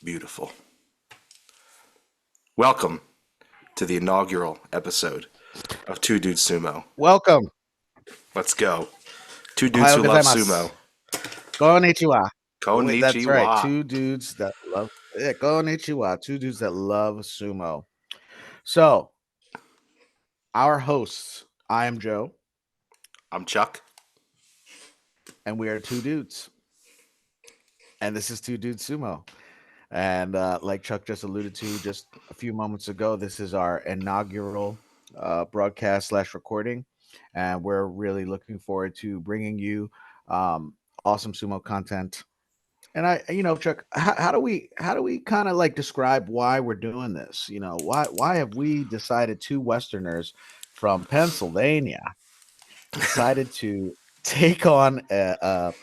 Beautiful. Welcome to the inaugural episode of Two Dudes Sumo. Welcome. Let's go. Two dudes Ohio who love sumo. gozaimasu. Konnichiwa. Wait, that's right. Konnichiwa. Two dudes that love konnichiwa. Two dudes that love sumo. So, our hosts, I am Joe, I'm Chuck. and we are two dudes. And this is Two Dudes Sumo. And like Chuck just alluded to just a few moments ago, this is our inaugural broadcast slash recording. And we're really looking forward to bringing you awesome sumo content. And Chuck, how do we kind of like describe why we're doing this? Why have we decided two Westerners from Pennsylvania decided to take on a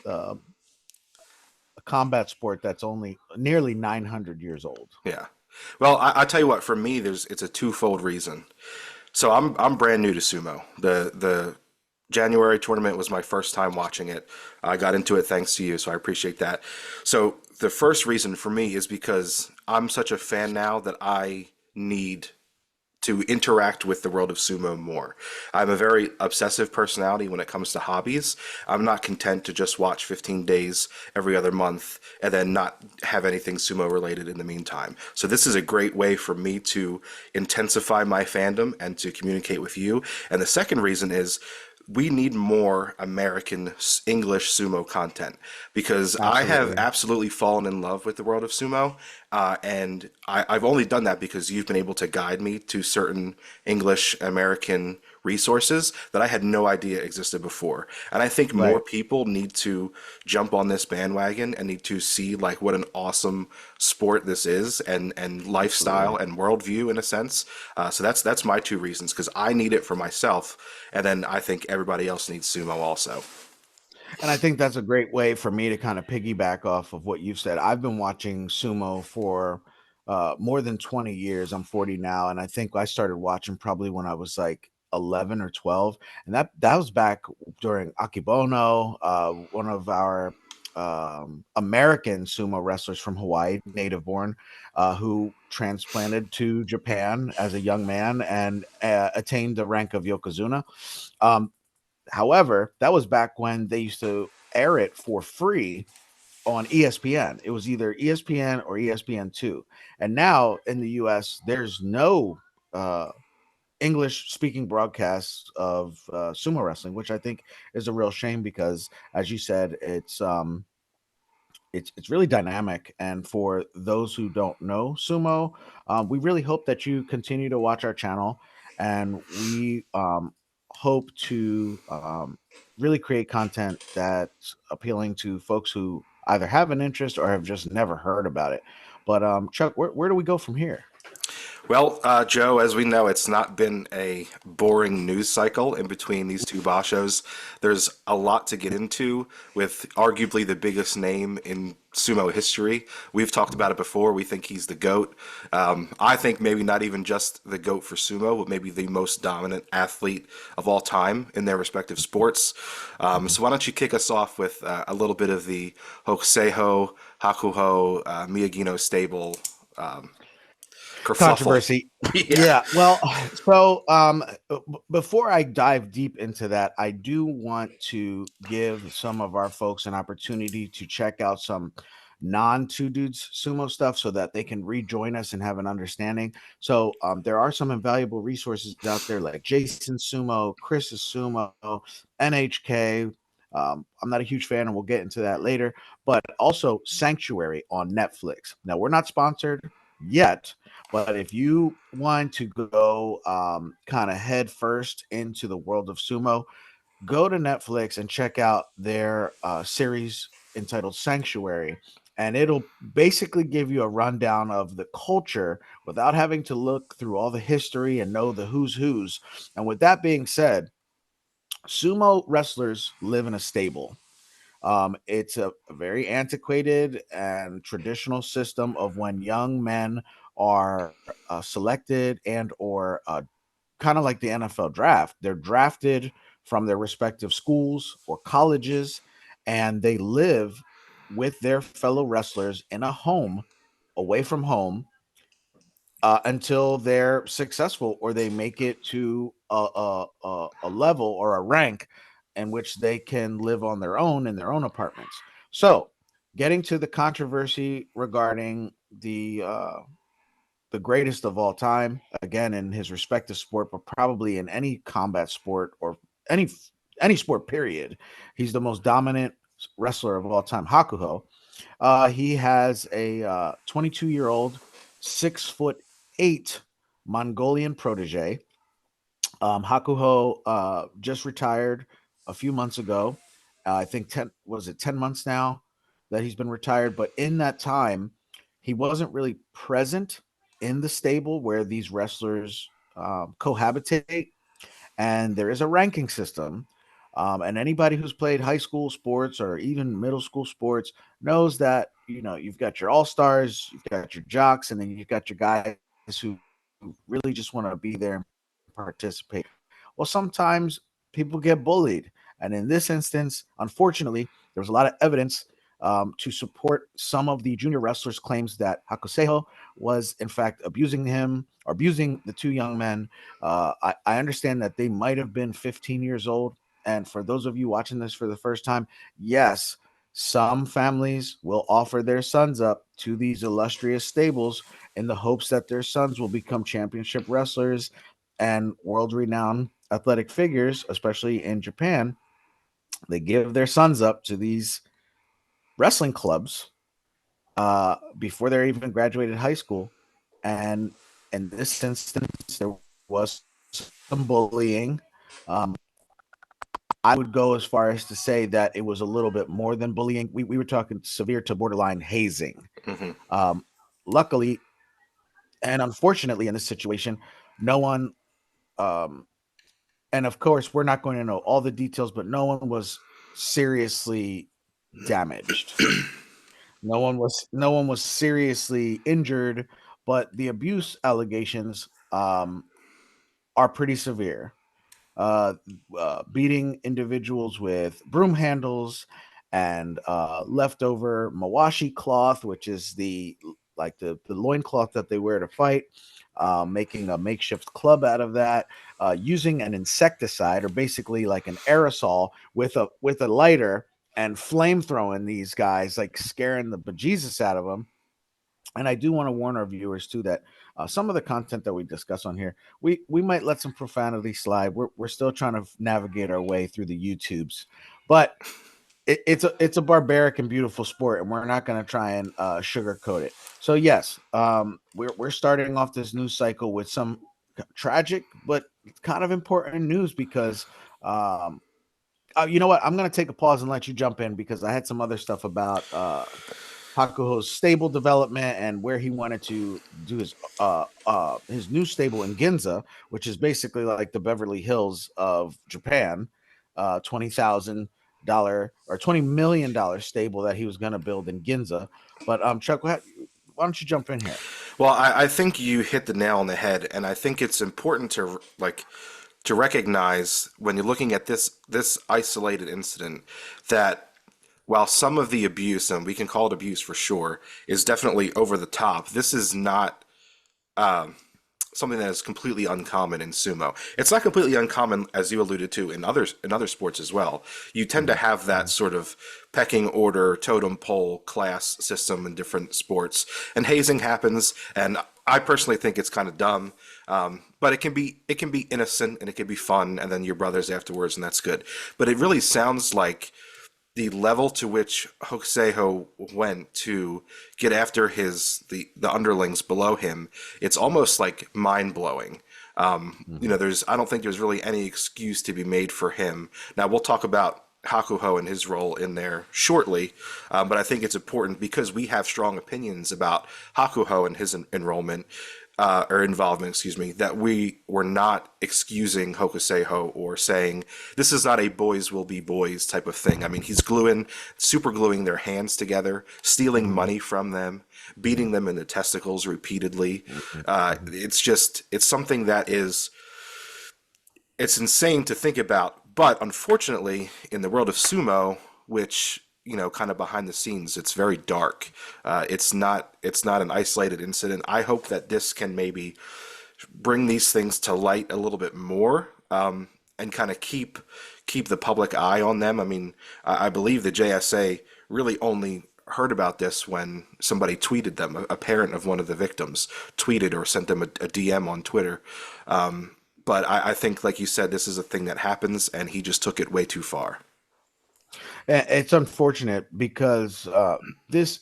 combat sport that's only nearly 900 years old? Yeah. Well, I tell you what. For me, it's a twofold reason. So I'm brand new to sumo. The January tournament was my first time watching it. I got into it thanks to you, so I appreciate that. So the first reason for me is because I'm such a fan now that I need to interact with the world of sumo more. I'm a very obsessive personality when it comes to hobbies. I'm not content to just watch 15 days every other month and then not have anything sumo related in the meantime. So this is a great way for me to intensify my fandom and to communicate with you. And the second reason is we need more American English sumo content because I have Absolutely. absolutely fallen in love with the world of sumo. I've only done that because you've been able to guide me to certain English American resources that I had no idea existed before. And I think more Right. people need to jump on this bandwagon and need to see like what an awesome sport this is and lifestyle Absolutely. and worldview in a sense. So that's my two reasons because I need it for myself, and then I think everybody else needs sumo also. And I think that's a great way for me to kind of piggyback off of what you've said. I've been watching sumo for more than 20 years. I'm 40 now, and I think I started watching probably when I was like 11 or 12, and that was back during Akibono, one of our American sumo wrestlers from Hawaii, native born, who transplanted to Japan as a young man and attained the rank of Yokozuna. Um, However, that was back when they used to air it for free on ESPN. It was either ESPN or ESPN2. And now in the US, there's no uh, English speaking broadcasts of sumo wrestling, which I think is a real shame because, as you said, it's really dynamic. And for those who don't know sumo, we really hope that you continue to watch our channel, and we hope to really create content that's appealing to folks who either have an interest or have just never heard about it. But Chuck, where do we go from here? Well, Joe, as we know, it's not been a boring news cycle in between these two bashos. There's a lot to get into with arguably the biggest name in sumo history. We've talked about it before. We think he's the GOAT. I think maybe not even just the GOAT for sumo, but maybe the most dominant athlete of all time in their respective sports. So why don't you kick us off with a little bit of the Hokuseiho, Hakuho, Miyagino stable kerfuffle? Controversy. Yeah. Yeah, well, so before I dive deep into that, I do want to give some of our folks an opportunity to check out some non two dudes sumo stuff so that they can rejoin us and have an understanding. So there are some invaluable resources out there like Jason Sumo, Chris's Sumo, NHK. I'm not a huge fan, and we'll get into that later. But also Sanctuary on Netflix. Now we're not sponsored yet, but if you want to go kind of head first into the world of sumo, go to Netflix and check out their series entitled Sanctuary. And it'll basically give you a rundown of the culture without having to look through all the history and know the who's who's. And with that being said, sumo wrestlers live in a stable. It's a very antiquated and traditional system of when young men are selected and or kind of like the NFL draft. They're drafted from their respective schools or colleges, and they live with their fellow wrestlers in a home away from home until they're successful or they make it to a level or a rank in which they can live on their own in their own apartments. So, getting to the controversy regarding the greatest of all time, again in his respective sport, but probably in any combat sport or any any sport period, he's the most dominant wrestler of all time, Hakuho. He has a 22-year-old, 6'8" Mongolian protege. Hakuho just retired a few months ago. I think 10 months now that he's been retired. But in that time, he wasn't really present in the stable where these wrestlers cohabitate, and there is a ranking system. And anybody who's played high school sports or even middle school sports knows that you've got your all stars, you've got your jocks, and then you've got your guys who really just want to be there and participate. Well, sometimes people get bullied, and in this instance, unfortunately, there was a lot of evidence to support some of the junior wrestlers' claims that Hakuseho was in fact abusing him or abusing the two young men. I understand that they might have been 15 years old. And for those of you watching this for the first time, yes, some families will offer their sons up to these illustrious stables in the hopes that their sons will become championship wrestlers and world renowned athletic figures, especially in Japan. They give their sons up to these wrestling clubs before they're even graduated high school. And in this instance, there was some bullying. Um, I would go as far as to say that it was a little bit more than bullying. We were talking severe to borderline hazing. Hmm. Um, Luckily and unfortunately, in this situation, no one, um, and of course, we're not going to know all the details, but no one was seriously damaged. No one was seriously injured, but the abuse allegations are pretty severe. uh, Beating individuals with broom handles and leftover mawashi cloth, which is the loincloth that they wear to fight, making a makeshift club out of that, using an insecticide or basically like an aerosol with a lighter and flame throwing these guys, like scaring the bejesus out of them. And I do want to warn our viewers too that some of the content that we discuss on here, we might let some profanity slide. We're still trying to navigate our way through the YouTubes, but it's a barbaric and beautiful sport, and we're not going to try and sugarcoat it. So yes, we're starting off this news cycle with some tragic but kind of important news because you know what, I'm going to take a pause and let you jump in because I had some other stuff about Hakuho's stable development and where he wanted to do his new stable in Ginza, which is basically like the Beverly Hills of Japan, $20,000 or $20 million stable that he was going to build in Ginza. But Chuck, why don't you jump in here? Well, I think you hit the nail on the head, and I think it's important to to recognize when you're looking at this isolated incident that while some of the abuse, and we can call it abuse for sure, is definitely over the top, this is not something that is completely uncommon in sumo. It's not completely uncommon, as you alluded to, in other sports as well. You tend to Mhm, have that mhm, sort of pecking order, totem pole class system in different sports, and hazing happens. And I personally think it's kind of dumb, but it can be innocent and it can be fun, and then your brothers afterwards, and that's good. But it really sounds like the level to which Hokuseiho went to get after the underlings below him, it's almost like mind blowing. mhm, There's I don't think there's really any excuse to be made for him. Now we'll talk about Hakuho and his role in there shortly, but I think it's important because we have strong opinions about Hakuho and his enrollment or involvement, excuse me, that we were not excusing Hokuseiho or saying this is not a boys will be boys type of thing. I mean, he's super gluing their hands together, stealing mhm, money from them, beating mhm, them in the testicles repeatedly. mhm, mhm, It's something that it's insane to think about. But unfortunately, in the world of sumo, which kind of behind the scenes. It's very dark. It's not an isolated incident. I hope that this can maybe bring these things to light a little bit more, and kind of keep the public eye on them. I mean, I believe the JSA really only heard about this when somebody tweeted them, a parent of one of the victims tweeted or sent them a DM on Twitter. But I think, like you said, this is a thing that happens, and he just took it way too far. It's unfortunate because this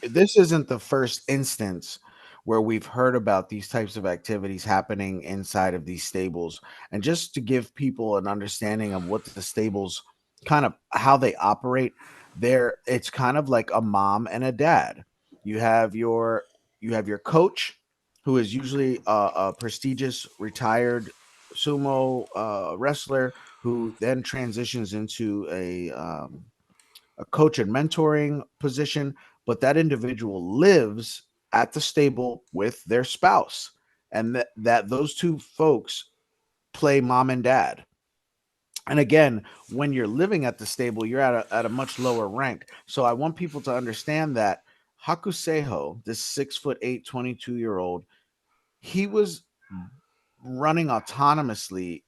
this isn't the first instance where we've heard about these types of activities happening inside of these stables. And just to give people an understanding of what the stables kind of how they operate, there it's kind of like a mom and a dad. You have your coach, who is usually a prestigious retired sumo wrestler who then transitions into a coach and mentoring position, but that individual lives at the stable with their spouse, and that those two folks play mom and dad. And again, when you're living at the stable, you're at a much lower rank. So I want people to understand that Hakuseho, this 6'8", 22-year old, he was running autonomously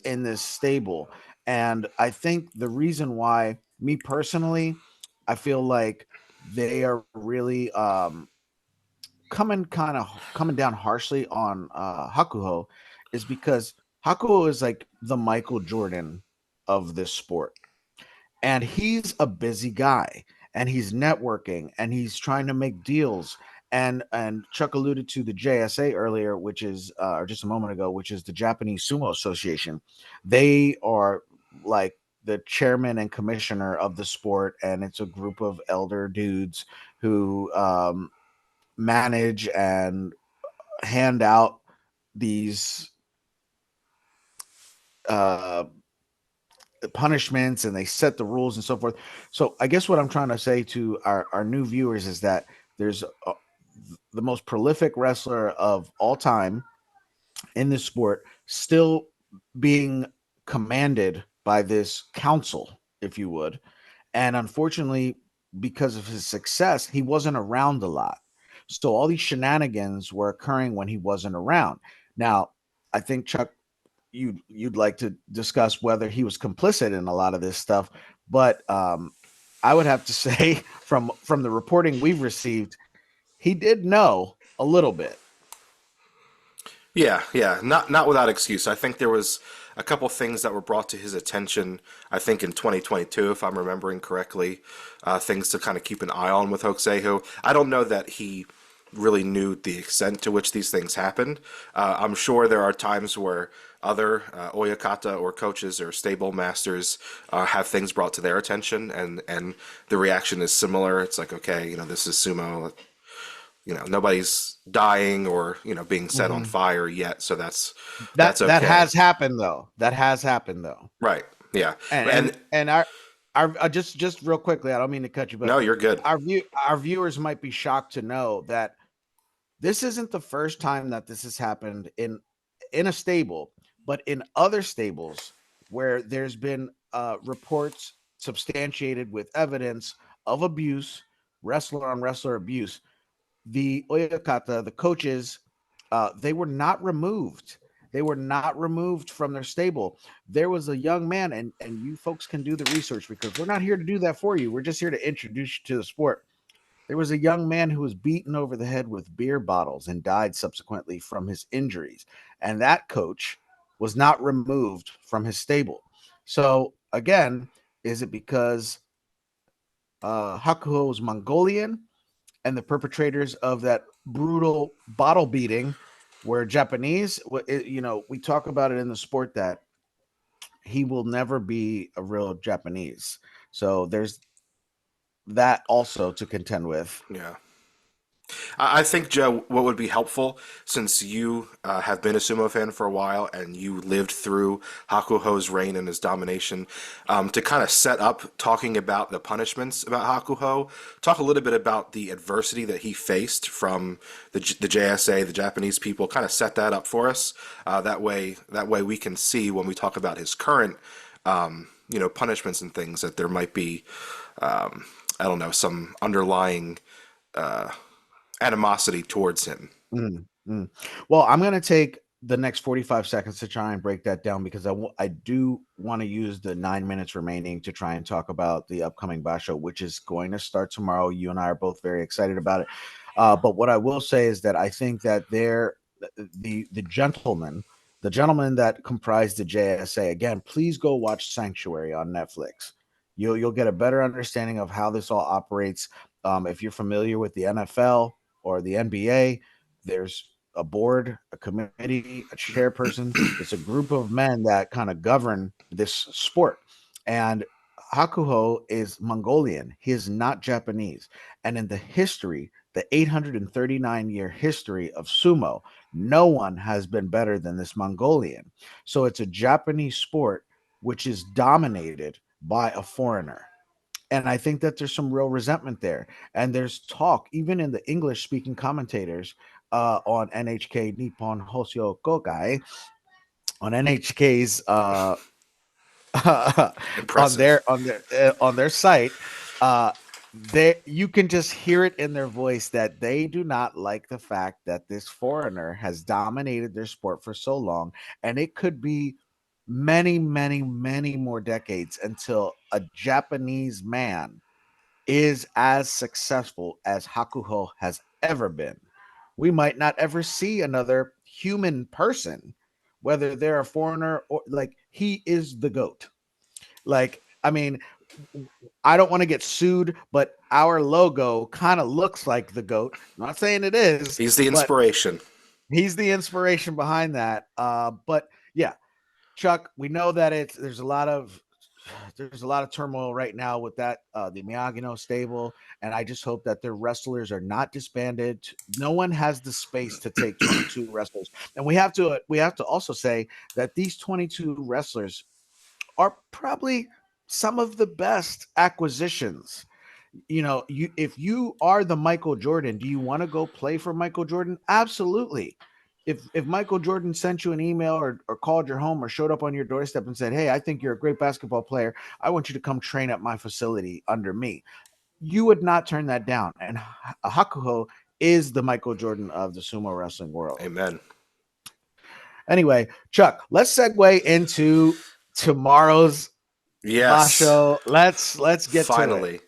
in this stable. And I think the reason why, me personally, I feel like they are really coming down harshly on Hakuho is because Hakuho is like the Michael Jordan of this sport. And he's a busy guy, and he's networking, and he's trying to make deals. And Chuck alluded to the JSA earlier, which is or just a moment ago, which is the Japanese Sumo Association. They are like the chairman and commissioner of the sport, and it's a group of elder dudes who manage and hand out these uh punishments, and they set the rules and so forth. So I guess what I'm trying to say to our new viewers is that there's the most prolific wrestler of all time in this sport still being commanded by this council, if you would. And unfortunately, because of his success, he wasn't around a lot. So all these shenanigans were occurring when he wasn't around. Now, I think Chuck, you'd like to discuss whether he was complicit in a lot of this stuff, but I would have to say from the reporting we've received, he did know a little bit. Yeah, yeah, not without excuse. I think there was a couple things that were brought to his attention. I think in 2022, if I'm remembering correctly, things to kind of keep an eye on with Hokuseihu. I don't know that he really knew the extent to which these things happened. I'm sure there are times where other oyakata or coaches or stable masters have things brought to their attention, and the reaction is similar. It's like, okay, this is sumo. Nobody's dying or being set on Mhm. fire yet, so that's That okay. has happened though. That has happened though. Right, yeah. And And our just real quickly, I don't mean to cut you, but no, you're good. our viewers might be shocked to know that this isn't the first time that this has happened in a stable, but in other stables where there's been reports substantiated with evidence of abuse, wrestler on wrestler abuse. The oyakata, the coaches, they were not removed. They were not removed from their stable. There was a young man, and you folks can do the research because we're not here to do that for you. We're just here to introduce you to the sport. There was a young man who was beaten over the head with beer bottles and died subsequently from his injuries. And that coach was not removed from his stable. So, again, is it because Hakuho was Mongolian and the perpetrators of that brutal bottle beating were Japanese? We talk about it in the sport that he will never be a real Japanese. So, there's that also to contend with. Yeah. I think, Joe, what would be helpful, since you have been a sumo fan for a while and you lived through Hakuho's reign and his domination, to kind of set up talking about the punishments about Hakuho, talk a little bit about the adversity that he faced from the JSA, the Japanese people, kind of set that up for us. That way we can see when we talk about his current punishments and things that there might be I don't know, some underlying animosity towards him. Mm, mm. Well, I'm going to take the next 45 seconds to try and break that down because I do want to use the 9 minutes remaining to try and talk about the upcoming Basho, which is going to start tomorrow. You and I are both very excited about it. But what I will say is that I think that the gentleman, the gentleman that comprised the JSA, again, please go watch Sanctuary on Netflix. You'll get a better understanding of how this all operates. If you're familiar with the NFL or the NBA, there's a board, a committee, a chairperson. It's a group of men that kind of govern this sport. And Hakuho is Mongolian. He is not Japanese. And in the history, the 839-year history of sumo, no one has been better than this Mongolian. So it's a Japanese sport which is dominated by a foreigner. And I think that there's some real resentment there. And there's talk, even in the English speaking commentators on NHK Nippon Hosyo Kokai, on NHK's Impressive. on their site, uh, they you can just hear it in their voice that they do not like the fact that this foreigner has dominated their sport for so long, and it could be many, many, many more decades until a Japanese man is as successful as Hakuho has ever been. We might not ever see another human person, whether they're a foreigner or like he is the GOAT. Like, I mean, I don't want to get sued, but our logo kind of looks like the GOAT. I'm not saying it is, He's the but inspiration. he's the inspiration behind that. But yeah, Chuck, we know that there's a lot of turmoil right now with that the Miyagi stable, and I just hope that their wrestlers are not disbanded. No one has the space to take 22 wrestlers, and we have to also say that these 22 wrestlers are probably some of the best acquisitions. You if you are the Michael Jordan, do you want to go play for Michael Jordan? Absolutely. If Michael Jordan sent you an email or called your home or showed up on your doorstep and said, "Hey, I think you're a great basketball player. I want you to come train at my facility under me," you would not turn that down. And Hakuho is the Michael Jordan of the sumo wrestling world. Amen. Anyway, Chuck, let's segue into tomorrow's Yes. Basho. Let's get to it. Finally.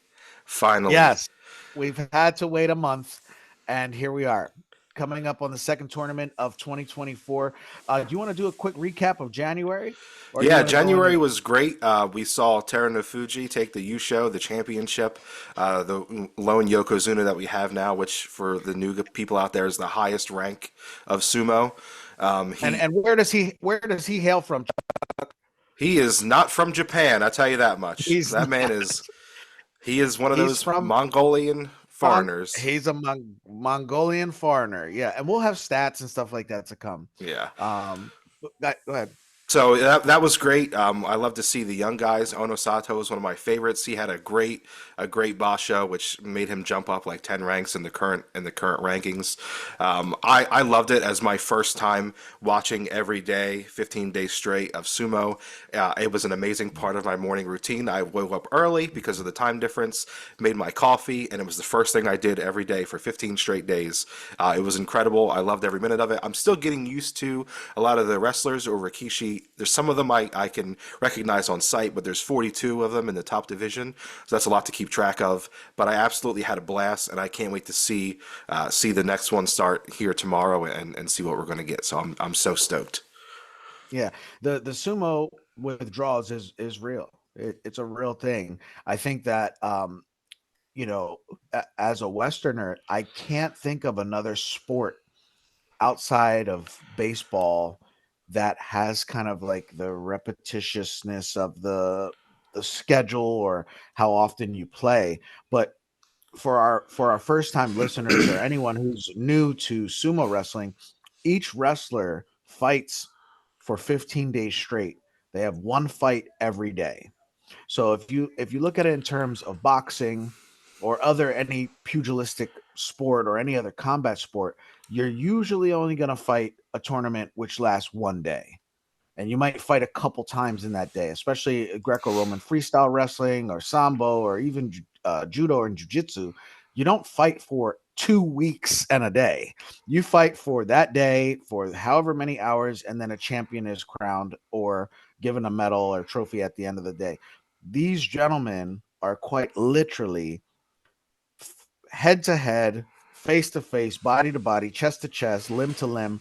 Finally. Yes, we've had to wait a month, and here we are coming up on the second tournament of 2024. Do you want to do a quick recap of January, or do you Yeah, want to go into? January was great. We saw Teruno Fuji take the Yusho, the championship, the lone Yokozuna that we have now, which for the new people out there is the highest rank of sumo. And where does he hail from? He is not from Japan, I tell you that much. He's That man not. is he is one of He's those from Mongolian foreigners. He's a Mongolian foreigner. Yeah, and we'll have stats and stuff like that to come. Yeah. Go ahead. So that was great. I love to see the young guys. Ono Sato is one of my favorites. He had a great basho, which made him jump up like 10 ranks in the current rankings. I loved it as my first time watching every day, 15 days straight of sumo. It was an amazing part of my morning routine. I woke up early because of the time difference, made my coffee, and it was the first thing I did every day for 15 straight days. It was incredible. I loved every minute of it. I'm still getting used to a lot of the wrestlers or Rikishi. There's some of them I can recognize on sight, but there's 42 of them in the top division, so that's a lot to keep track of. But I absolutely had a blast, and I can't wait to see the next one start here tomorrow and see what we're going to get. So I'm so stoked. Yeah, the sumo withdrawals is real. It's a real thing. I think that you know, as a Westerner, I can't think of another sport outside of baseball that has kind of like the repetitiousness of the schedule or how often you play. But for our first time listeners or anyone who's new to sumo wrestling, each wrestler fights for 15 days straight. They have one fight every day. So if you look at it in terms of boxing or other any pugilistic sport or any other combat sport, you're usually only going to fight a tournament which lasts one day. and you might fight a couple times in that day, especially Greco-Roman freestyle wrestling or sambo or even judo or jiu-jitsu. You don't fight for 2 weeks and a day. You fight for that day for however many hours, and then a champion is crowned or given a medal or trophy at the end of the day. These gentlemen are quite literally head to head, face to face, body to body, chest to chest, limb to limb,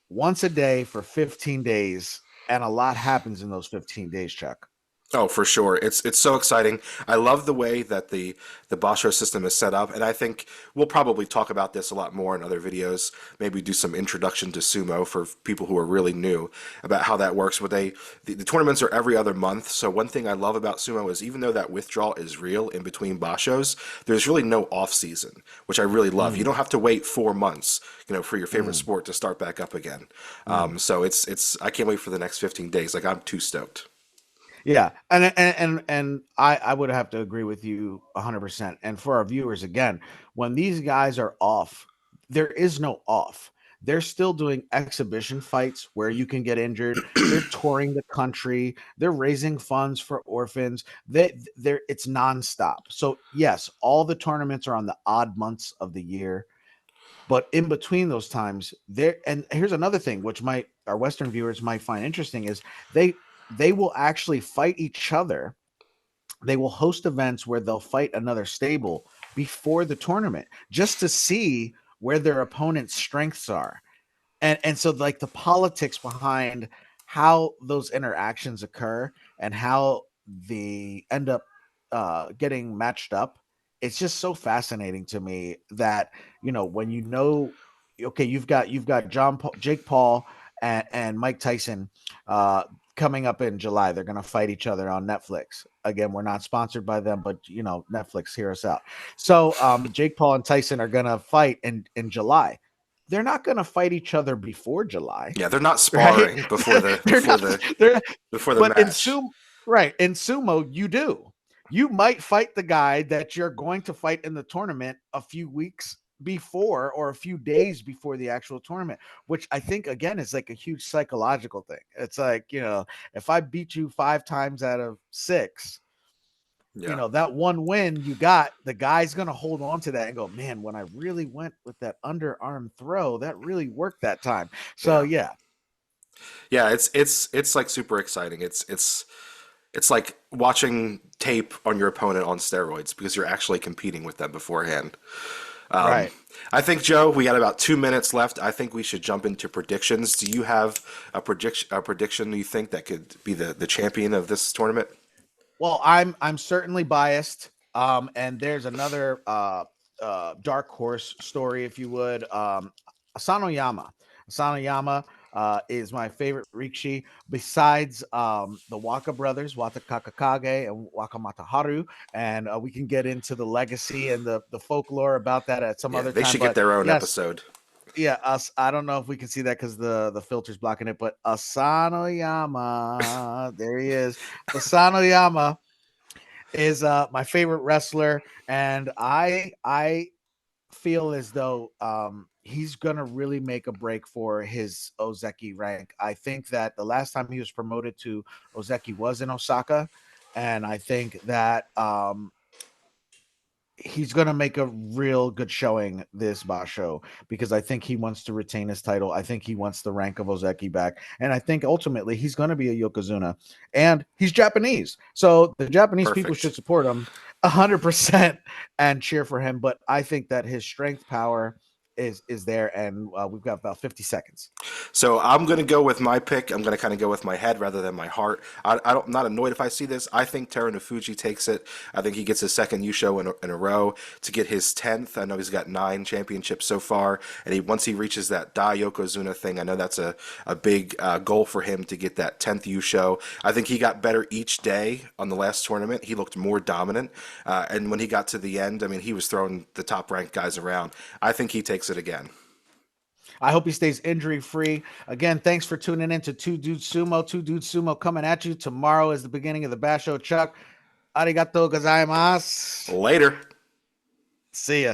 once a day for 15 days. And a lot happens in those 15 days, Chuck. Oh, for sure. It's so exciting. I love the way that the Basho system is set up, and I think we'll probably talk about this a lot more in other videos. Maybe do some introduction to sumo for people who are really new about how that works. But the tournaments are every other month. So one thing I love about sumo is even though that withdrawal is real in between Bashos, there's really no off season, which I really love. You Mm, don't have to wait 4 months, for your favorite mm, sport to start back up again. mm. So it's I can't wait for the next 15 days. Like I'm too stoked. Yeah, and I would have to agree with you 100%. And for our viewers, again, when these guys are off, there is no off. They're still doing exhibition fights where you can get injured. They're touring the country. They're raising funds for orphans. They're it's nonstop. So yes, all the tournaments are on the odd months of the year, but in between those times, there and here's another thing which might our Western viewers might find interesting is they they will actually fight each other. They will host events where they'll fight another stable before the tournament just to see where their opponent's strengths are. And so like the politics behind how those interactions occur and how they end up getting matched up, it's just so fascinating to me that when okay, you've got Jake Paul and Mike Tyson uh coming up in July. They're going to fight each other on Netflix. Again, we're not sponsored by them, but Netflix, hear us out. So Jake Paul and Tyson are going to fight in July. They're not going to fight each other before July, Yeah, they're not right? sparring before the they're before not. the They're before the but in match. sumo, right? In sumo, you do. You might fight the guy that you're going to fight in the tournament a few weeks before or a few days before the actual tournament, which I think again is like a huge psychological thing. It's like, if I beat you 5 times out of 6, Yeah, that one win you got, the guy's going to hold on to that and go, man, when I really went with that underarm throw, that really worked that time. So, yeah, yeah, yeah. It's like super exciting. It's like watching tape on your opponent on steroids because you're actually competing with them beforehand. right. I think Joe, we got about 2 minutes left. I think we should jump into predictions. Do you have a prediction you think that could be the champion of this tournament? Well, I'm certainly biased. And there's another dark horse story, if you would. Asano Yama. Asano Yama is my favorite Rikishi, besides the Waka brothers, Wata Kakakage and Waka Mataharu. And we can get into the legacy and the folklore about that at some Yeah, other they time. should get But their own yes, episode. yeah, us. I don't know if we can see that because the filter's blocking it. But Asano Yama, there he is. Asano Yama is my favorite wrestler, and I feel as though he's gonna really make a break for his Ozeki rank. I think that the last time he was promoted to Ozeki was in Osaka, and I think that he's going to make a real good showing this Basho because I think he wants to retain his title. I think he wants the rank of Ozeki back. And I think ultimately he's going to be a Yokozuna. And he's Japanese. So the Japanese people Perfect. should support him 100% and cheer for him. But I think that his strength power is there. And we've got about 50 seconds. So I'm going to go with my pick. I'm going to kind of go with my head rather than my heart. I'm not annoyed if I see this. I think Terunofuji takes it. I think he gets his second Yusho in a row to get his 10th. I know he's got 9 championships so far. And once he reaches that Dai Yokozuna thing, I know that's a big goal for him to get that 10th Yusho. I think he got better each day on the last tournament. He looked more dominant. And when he got to the end, I mean, he was throwing the top ranked guys around. I think he takes it again. I hope he stays injury free. Again, thanks for tuning in to Two Dudes Sumo. Two Dudes Sumo coming at you. Tomorrow is the beginning of the Basho. Chuck, arigato gozaimasu. Later. See ya.